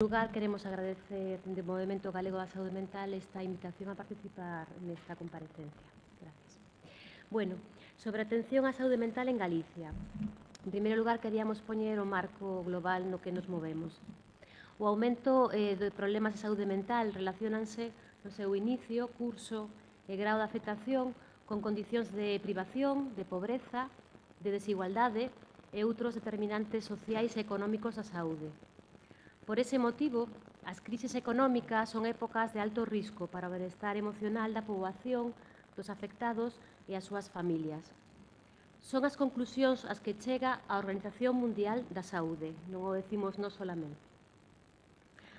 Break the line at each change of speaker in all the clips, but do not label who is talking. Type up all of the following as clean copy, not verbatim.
En primer lugar, queremos agradecer de Movemento Galego da Saúde Mental esta invitación a participar nesta comparecencia. Gracias. Bueno, sobre a atención á saúde mental en Galicia. En primeiro lugar, queríamos poñer o marco global no que nos movemos. O aumento de problemas de saúde mental relacionanse no seu inicio, curso e grau de afectación con condicións de privación, de pobreza, de desigualdade e outros determinantes sociais e económicos da saúde. Por ese motivo, as crises económicas son épocas de alto risco para o benestar emocional da poboación, dos afectados e as súas familias. Son as conclusións ás que chega a Organización Mundial da Saúde, non o decimos nós solamente.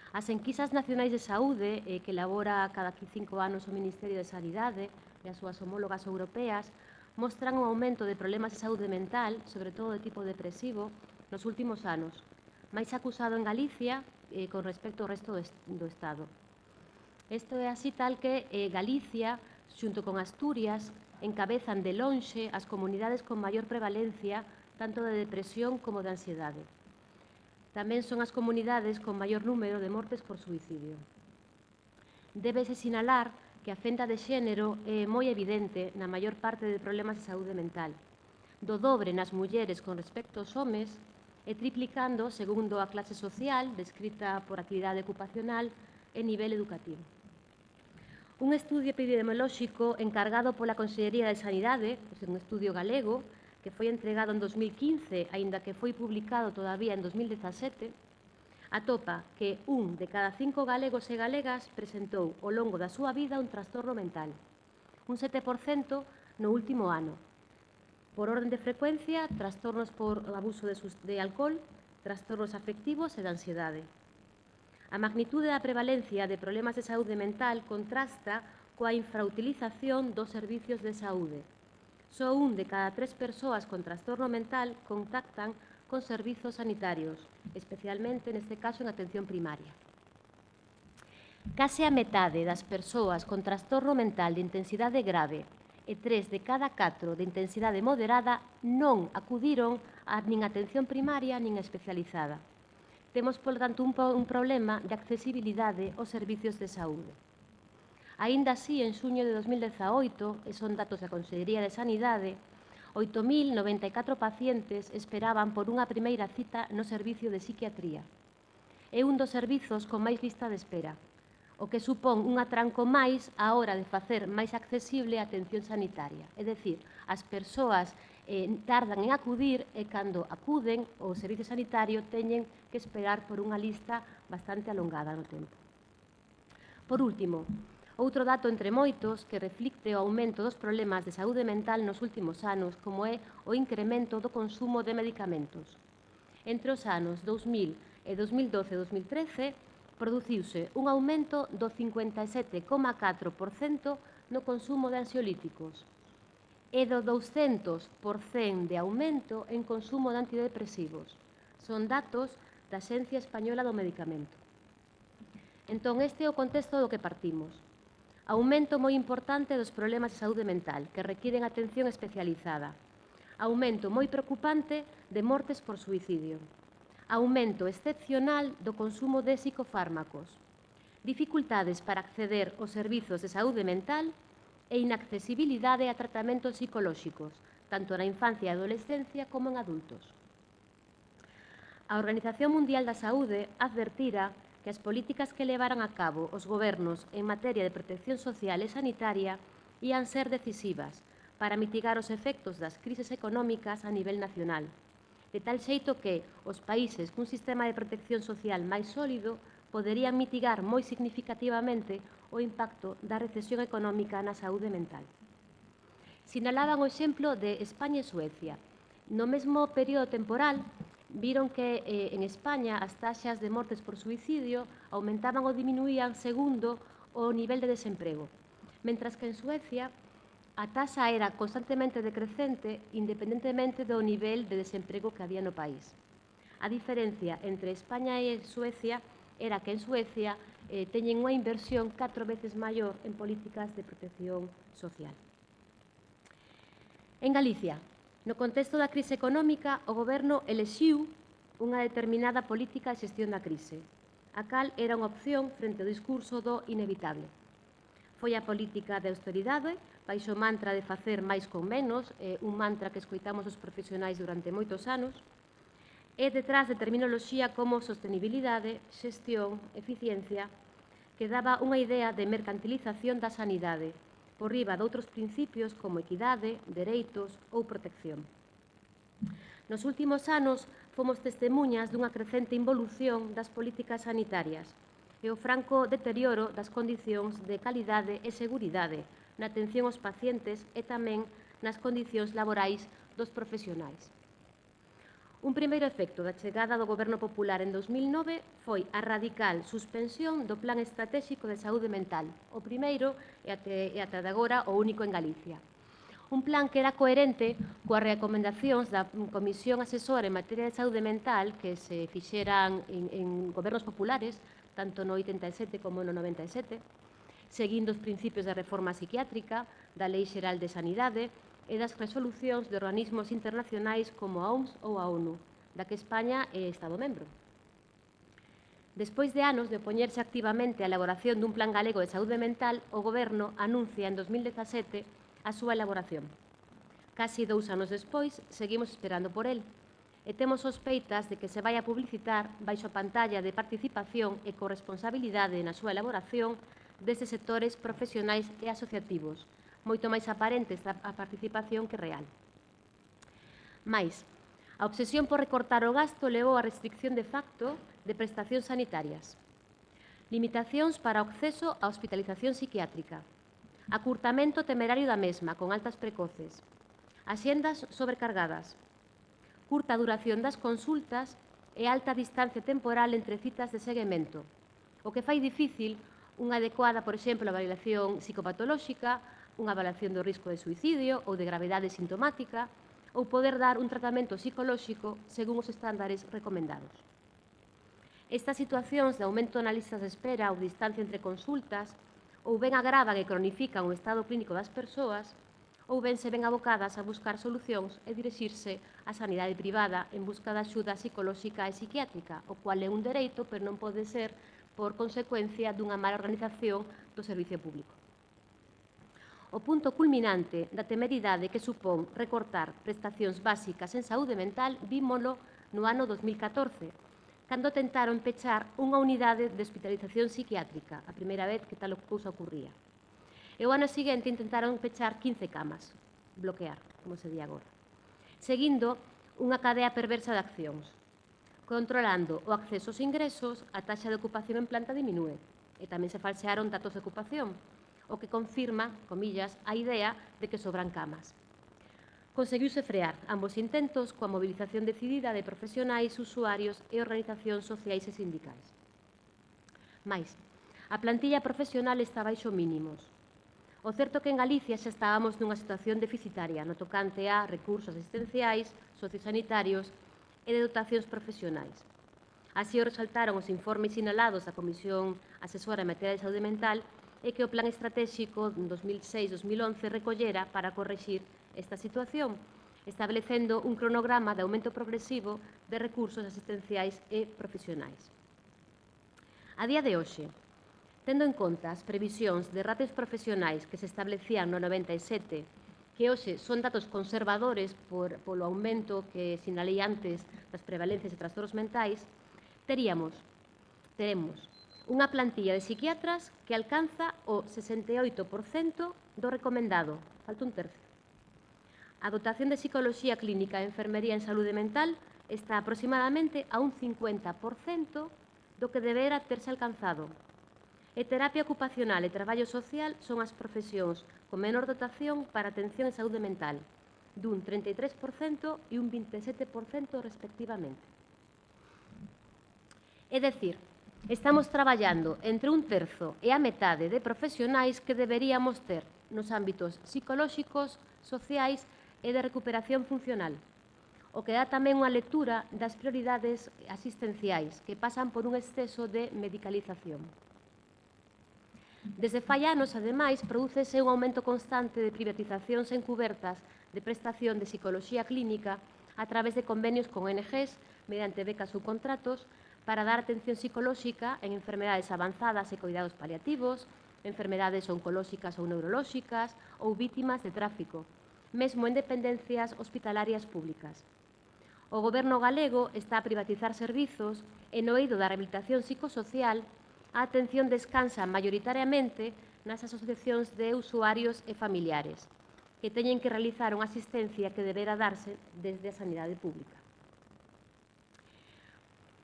As enquisas nacionais de saúde que elabora cada 5 anos o Ministerio de Sanidade e as súas homólogas europeas mostran un aumento de problemas de saúde mental, sobre todo de tipo depresivo, nos últimos anos, máis acusado en Galicia con respecto ao resto do Estado. Isto é así tal que Galicia, xunto con Asturias, encabezan de lonxe as comunidades con maior prevalencia tanto de depresión como de ansiedade. Tamén son as comunidades con maior número de mortes por suicidio. Débese sinalar que a fenda de xénero é moi evidente na maior parte de problemas de saúde mental, do dobre nas mulleres con respecto aos homes e triplicando segundo a clase social, descrita por actividade ocupacional e nivel educativo. Un estudio epidemiolóxico encargado pola Consellería de Sanidade, un estudio galego, que foi entregado en 2015, aínda que foi publicado todavía en 2017, atopa que 1 de cada 5 galegos e galegas presentou ao longo da súa vida un trastorno mental, un 7% no último ano. Por orden de frecuencia, trastornos por abuso de alcohol, trastornos afectivos e de ansiedade. A magnitude da prevalencia de problemas de saúde mental contrasta coa infrautilización dos servicios de saúde. Só 1 de cada 3 persoas con trastorno mental contactan con servizos sanitarios, especialmente neste caso en atención primaria. Case a metade das persoas con trastorno mental de intensidade grave e 3 de cada 4 de intensidade moderada non acudiron a nin atención primaria nin especializada. Temos, polo tanto, un problema de accesibilidade aos servicios de saúde. Aínda así, en xuño de 2018, e son datos da Consellería de Sanidade, 8.094 pacientes esperaban por unha primeira cita no servicio de psiquiatría. É un dos servizos con máis lista de espera, o que supón un atranco máis á hora de facer máis accesible a atención sanitaria. É dicir, as persoas tardan en acudir e cando acuden ao servicio sanitario teñen que esperar por unha lista bastante alongada no tempo. Por último, outro dato entre moitos que reflicte o aumento dos problemas de saúde mental nos últimos anos, como é o incremento do consumo de medicamentos. Entre os anos 2000 e 2012 e 2013, produciuse un aumento do 57,4% no consumo de ansiolíticos e do 200% de aumento en consumo de antidepresivos. Son datos da Axencia Española do Medicamento. Entón, este é o contexto do que partimos. Aumento moi importante dos problemas de saúde mental que requiren atención especializada. Aumento moi preocupante de mortes por suicidio. Aumento excepcional do consumo de psicofármacos, dificultades para acceder aos servizos de saúde mental e inaccesibilidade a tratamentos psicolóxicos, tanto na infancia e adolescencia como en adultos. A Organización Mundial da Saúde advertira que as políticas que levaran a cabo os gobernos en materia de protección social e sanitaria ían ser decisivas para mitigar os efectos das crises económicas a nivel nacional, de tal xeito que os países cun sistema de protección social máis sólido poderían mitigar moi significativamente o impacto da recesión económica na saúde mental. Sinalaban o exemplo de España e Suecia. No mesmo período temporal, viron que en España as taxas de mortes por suicidio aumentaban ou diminuían segundo o nivel de desemprego, mentras que en Suecia a taxa era constantemente decrecente independentemente do nivel de desemprego que había no país. A diferencia entre España e Suecia era que en Suecia teñen unha inversión 4 veces maior en políticas de protección social. En Galicia, no contexto da crise económica, o Goberno elixiu unha determinada política de xestión da crise. a cal era unha opción frente ao discurso do inevitable. Foi a política de austeridade, baixo o mantra de facer máis con menos, un mantra que escoitamos os profesionais durante moitos anos, e detrás de terminoloxía como sostenibilidade, xestión, eficiencia, que daba unha idea de mercantilización da sanidade, por riba de outros principios como equidade, dereitos ou protección. Nos últimos anos fomos testemunhas dunha crecente involución das políticas sanitarias e o franco deterioro das condicións de calidade e seguridade na atención aos pacientes e tamén nas condicións laborais dos profesionais. Un primeiro efecto da chegada do Goberno Popular en 2009 foi a radical suspensión do Plan Estratégico de Saúde Mental, o primeiro e ata de agora o único en Galicia. Un plan que era coherente coas recomendacións da Comisión Asesora en materia de saúde mental que se fixeran en gobernos populares, tanto no 87 como no 97, seguindo os principios da reforma psiquiátrica, da Lei Xeral de Sanidade e das resolucións de organismos internacionais como a OMS ou a ONU, da que España é Estado membro. Despois de anos de opoñerse activamente á elaboración dun plan galego de saúde mental, o Goberno anuncia en 2017 a súa elaboración. Casi 2 anos despois, seguimos esperando por el, e temos sospeitas de que se vai a publicitar baixo a pantalla de participación e corresponsabilidade na súa elaboración destes sectores profesionais e asociativos, moito máis aparente a participación que real. Mais, a obsesión por recortar o gasto levou a restricción de facto de prestacións sanitarias, limitacións para o acceso á hospitalización psiquiátrica, acurtamento temerario da mesma, con altas precoces, axendas sobrecargadas, curta duración das consultas e alta distancia temporal entre citas de seguimento, o que fai difícil unha adecuada, por exemplo, avaliación psicopatolóxica, unha avaliación do risco de suicidio ou de gravedade sintomática, ou poder dar un tratamento psicolóxico según os estándares recomendados. Estas situacións de aumento na listas de espera ou distancia entre consultas ou ben agravan e cronifican o estado clínico das persoas ou ben se ven abocadas a buscar solucións e dirixirse á sanidade privada en busca de axuda psicolóxica e psiquiátrica, o cual é un dereito, pero non pode ser por consecuencia dunha mala organización do servicio público. O punto culminante da temeridade que supón recortar prestacións básicas en saúde mental vímolo no ano 2014, cando tentaron pechar unha unidade de hospitalización psiquiátrica, a primeira vez que tal cousa ocurría. E o ano seguinte intentaron pechar 15 camas, bloquear, como se di agora, seguindo unha cadea perversa de accións. Controlando o acceso aos ingresos, a taxa de ocupación en planta diminúe, e tamén se falsearon datos de ocupación, o que confirma, comillas, a idea de que sobran camas. Conseguiuse frear ambos intentos coa mobilización decidida de profesionais, usuarios e organizacións sociais e sindicais. Mais, a plantilla profesional está baixo mínimos. O certo é que en Galicia xa estábamos nunha situación deficitaria no tocante a recursos asistenciais, sociosanitarios e de dotacións profesionais. Así o resaltaron os informes sinalados da Comisión Asesora en Materia de Saúde Mental e que o Plan Estratégico 2006-2011 recollera para correxir esta situación, establecendo un cronograma de aumento progresivo de recursos asistenciais e profesionais. A día de hoxe, tendo en conta as previsións de ratios profesionais que se establecían no 97, que hoxe son datos conservadores polo aumento que sinalei antes das prevalencias de trastornos mentais, teremos unha plantilla de psiquiatras que alcanza o 68% do recomendado, falta un tercio. A dotación de psicoloxía clínica e enfermería en saúde mental está aproximadamente a un 50% do que debera terse alcanzado. E terapia ocupacional e traballo social son as profesións con menor dotación para atención en saúde mental, dun 33% e un 27% respectivamente. É dicir, estamos traballando entre un terzo e a metade de profesionais que deberíamos ter nos ámbitos psicolóxicos, sociais e de recuperación funcional, o que dá tamén unha lectura das prioridades asistenciais que pasan por un exceso de medicalización. Desde fai anos, ademais, prodúcese un aumento constante de privatizacións encubertas de prestación de psicoloxía clínica a través de convenios con ONGs, mediante becas ou contratos, para dar atención psicolóxica en enfermedades avanzadas e cuidados paliativos, enfermedades oncolóxicas ou neurolóxicas ou vítimas de tráfico, mesmo en dependencias hospitalarias públicas. O Goberno galego está a privatizar servizos e no eido da rehabilitación psicosocial a atención descansa maioritariamente nas asociacións de usuarios e familiares, que teñen que realizar unha asistencia que debera darse desde a sanidade pública.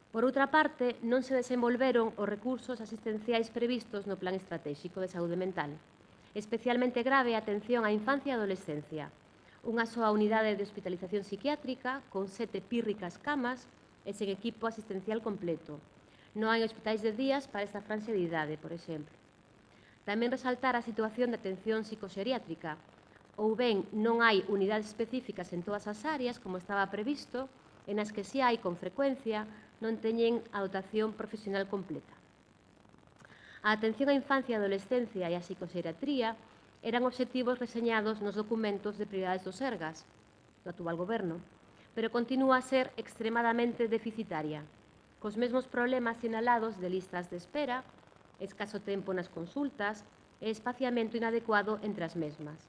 Por outra parte, non se desenvolveron os recursos asistenciais previstos no Plan Estratégico de Saúde Mental. Especialmente grave a atención á infancia e adolescencia. Unha soa unidade de hospitalización psiquiátrica con 7 pírricas camas e sen equipo asistencial completo. Non hai hospitais de días para esta franxa de idade, por exemplo. Tamén resaltar a situación de atención psicoxeriátrica. Ou ben non hai unidades específicas en todas as áreas, como estaba previsto, en as que si hai, con frecuencia, non teñen a dotación profesional completa. A atención á infancia e adolescencia e a psicoxeriatría eran obxectivos reseñados nos documentos de prioridades do Sergas, do actual Goberno, pero continúa a ser extremadamente deficitaria, cos mesmos problemas sinalados de listas de espera, escaso tempo nas consultas e espaciamento inadecuado entre as mesmas.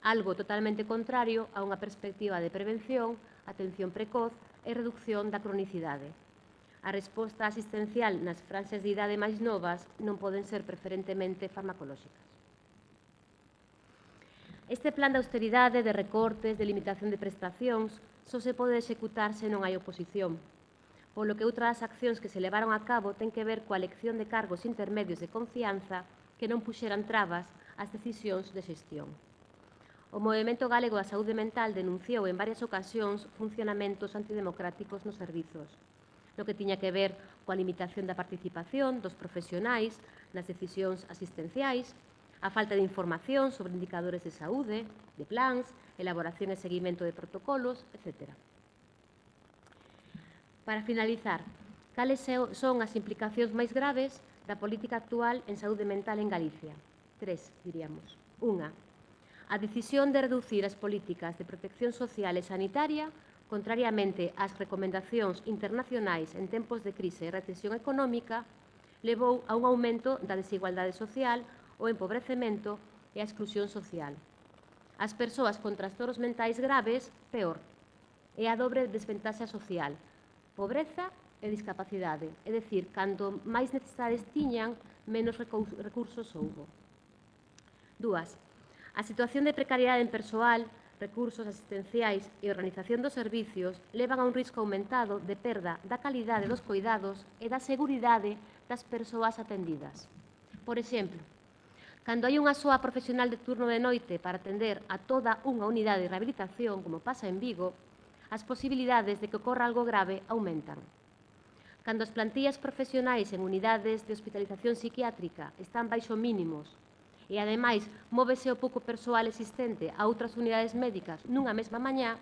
Algo totalmente contrario a unha perspectiva de prevención, atención precoz e reducción da cronicidade. A resposta asistencial nas franxas de idade máis novas non poden ser preferentemente farmacolóxicas. Este plan de austeridade, de recortes, de limitación de prestacións, só se pode executar se non hai oposición, polo que outras accións que se levaron a cabo ten que ver coa elección de cargos intermedios de confianza que non puxeran trabas ás decisións de xestión. O Movemento Galego da Saúde Mental denunciou en varias ocasións funcionamentos antidemocráticos nos servizos, no que tiña que ver coa limitación da participación dos profesionais nas decisións asistenciais, a falta de información sobre indicadores de saúde, de plans, elaboración e seguimento de protocolos, etc. Para finalizar, cales son as implicacións máis graves da política actual en saúde mental en Galicia? 3, diríamos. 1. A decisión de reducir as políticas de protección social e sanitaria, contrariamente ás recomendacións internacionais en tempos de crise e recesión económica, levou a un aumento da desigualdade social, o empobrecemento e a exclusión social. As persoas con trastornos mentais graves, peor. É a dobre desventaxa social, pobreza e discapacidade, é dicir, canto máis necesidades tiñan, menos recursos houbo. 2. A situación de precariedade en persoal, recursos asistenciais e organización dos servicios levan a un risco aumentado de perda da calidade dos cuidados e da seguridade das persoas atendidas. Por exemplo, cando hai unha soa profesional de turno de noite para atender a toda unha unidade de rehabilitación, como pasa en Vigo, as posibilidades de que ocorra algo grave aumentan. Cando as plantillas profesionais en unidades de hospitalización psiquiátrica están baixo mínimos e, ademais, móvese o pouco persoal existente a outras unidades médicas nunha mesma mañá,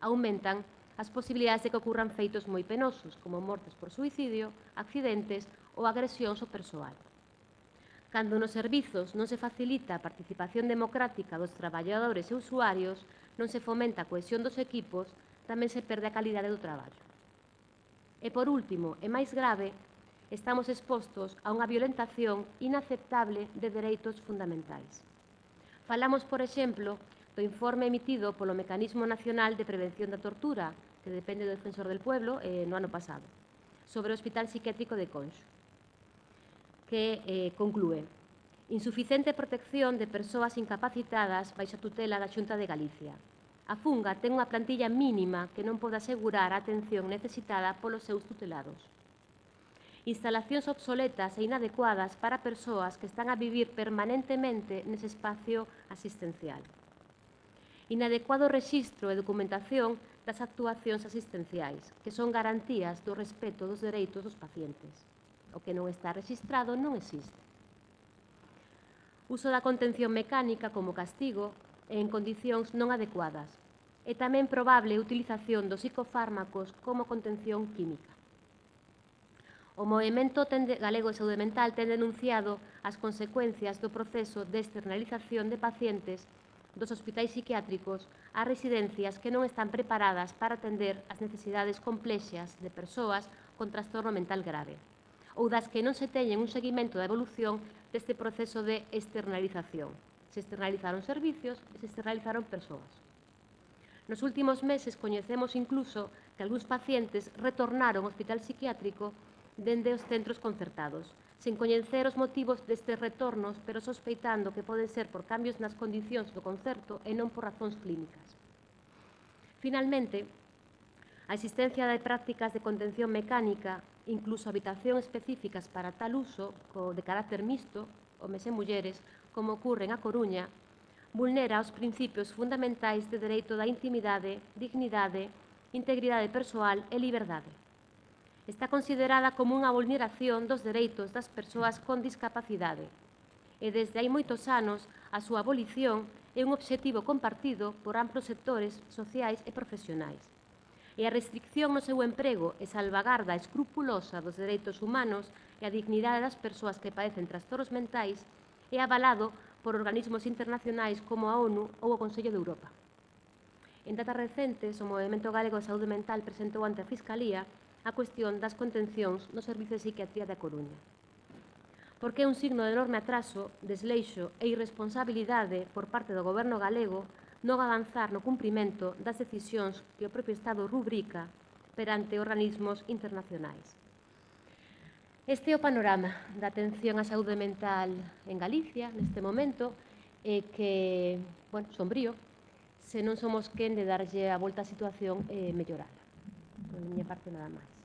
aumentan as posibilidades de que ocurran feitos moi penosos, como mortes por suicidio, accidentes ou agresións ao persoal. Cando nos servizos non se facilita a participación democrática dos traballadores e usuarios, non se fomenta a cohesión dos equipos, tamén se perde a calidade do traballo. E, por último, e máis grave, estamos expostos a unha violentación inaceptable de dereitos fundamentais. Falamos, por exemplo, do informe emitido polo Mecanismo Nacional de Prevención da Tortura, que depende do Defensor del Pueblo, no ano pasado, sobre o Hospital Psiquiátrico de Conxo, que conclúe: insuficiente protección de persoas incapacitadas baixo a tutela da Xunta de Galicia. A Funga ten unha plantilla mínima que non pode asegurar a atención necesitada polos seus tutelados. Instalacións obsoletas e inadecuadas para persoas que están a vivir permanentemente nese espacio asistencial. Inadecuado rexistro e documentación das actuacións asistenciais, que son garantías do respeto dos dereitos dos pacientes. O que non está rexistrado non existe. Uso da contención mecánica como castigo e en condicións non adecuadas. E tamén probable utilización dos psicofármacos como contención química. O Movemento Galego de Saúde Mental ten denunciado as consecuencias do proceso de externalización de pacientes dos hospitais psiquiátricos ás residencias que non están preparadas para atender as necesidades complexas de persoas con trastorno mental grave, ou das que non se teñen un seguimento da evolución deste proceso de externalización. Se externalizaron servicios e se externalizaron persoas. Nos últimos meses coñecemos incluso que algúns pacientes retornaron ao hospital psiquiátrico dende os centros concertados, sen coñecer os motivos destes retornos, pero sospeitando que poden ser por cambios nas condicións do concerto e non por razóns clínicas. Finalmente, a existencia de prácticas de contención mecánica, incluso habitación específicas para tal uso, de carácter mixto, homes e mulleres, como ocorre en A Coruña, vulnera os principios fundamentais de dereito da intimidade, dignidade, integridade persoal e liberdade. Está considerada como unha vulneración dos dereitos das persoas con discapacidade e desde hai moitos anos a súa abolición é un obxectivo compartido por amplos sectores sociais e profesionais. E a restricción no seu emprego e salvagarda escrupulosa dos dereitos humanos e a dignidade das persoas que padecen trastornos mentais é avalado por organismos internacionais como a ONU ou o Consello de Europa. En datas recentes, o Movemento Galego de Saúde Mental presentou ante a Fiscalía a cuestión das contencións no Servicio de Psiquiatría da Coruña. Porque é un signo de enorme atraso, desleixo e irresponsabilidade por parte do Goberno galego non avanzar no cumprimento das decisións que o propio Estado rubrica perante organismos internacionais. Este é o panorama da atención á saúde mental en Galicia neste momento e que, sombrío, se non somos quen de darlle a volta á situación e mellorala. Por miña parte, nada máis.